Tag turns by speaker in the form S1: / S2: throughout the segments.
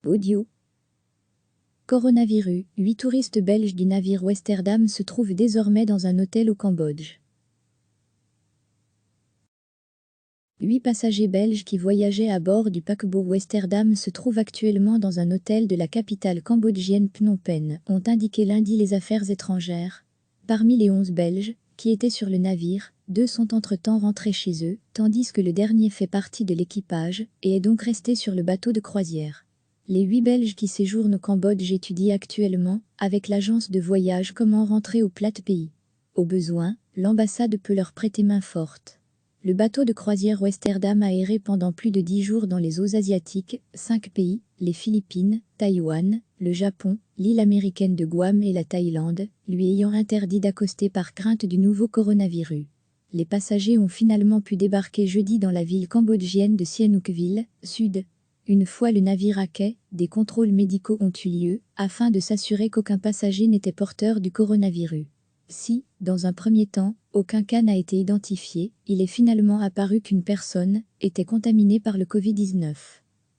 S1: Audio. Coronavirus. 8 touristes belges du navire Westerdam se trouvent désormais dans un hôtel au Cambodge. 8 passagers belges qui voyageaient à bord du paquebot Westerdam se trouvent actuellement dans un hôtel de la capitale cambodgienne Phnom Penh, ont indiqué lundi les affaires étrangères. Parmi les 11 Belges qui étaient sur le navire, 2 sont entre-temps rentrés chez eux, tandis que le dernier fait partie de l'équipage et est donc resté sur le bateau de croisière. Les 8 Belges qui séjournent au Cambodge étudient actuellement, avec l'agence de voyage, comment rentrer au plate pays. Au besoin, l'ambassade peut leur prêter main forte. Le bateau de croisière Westerdam a erré pendant plus de 10 jours dans les eaux asiatiques, 5 pays, les Philippines, Taïwan, le Japon, l'île américaine de Guam et la Thaïlande, lui ayant interdit d'accoster par crainte du nouveau coronavirus. Les passagers ont finalement pu débarquer jeudi dans la ville cambodgienne de Sihanoukville, sud. Une fois le navire à quai, des contrôles médicaux ont eu lieu, afin de s'assurer qu'aucun passager n'était porteur du coronavirus. Si, dans un premier temps, aucun cas n'a été identifié, il est finalement apparu qu'une personne était contaminée par le Covid-19.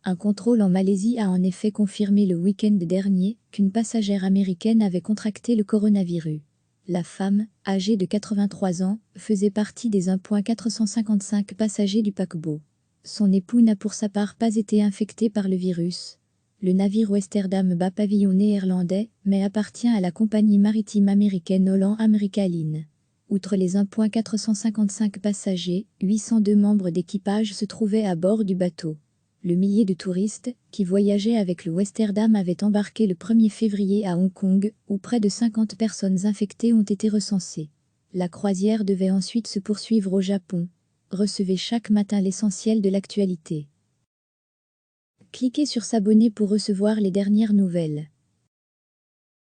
S1: Un contrôle en Malaisie a en effet confirmé le week-end dernier qu'une passagère américaine avait contracté le coronavirus. La femme, âgée de 83 ans, faisait partie des 1,455 passagers du paquebot. Son époux n'a pour sa part pas été infecté par le virus. Le navire Westerdam bat pavillon néerlandais, mais appartient à la compagnie maritime américaine Holland America Line. Outre les 1,455 passagers, 802 membres d'équipage se trouvaient à bord du bateau. Le millier de touristes qui voyageaient avec le Westerdam avait embarqué le 1er février à Hong Kong, où près de 50 personnes infectées ont été recensées. La croisière devait ensuite se poursuivre au Japon. Recevez chaque matin l'essentiel de l'actualité. Cliquez sur s'abonner pour recevoir les dernières nouvelles.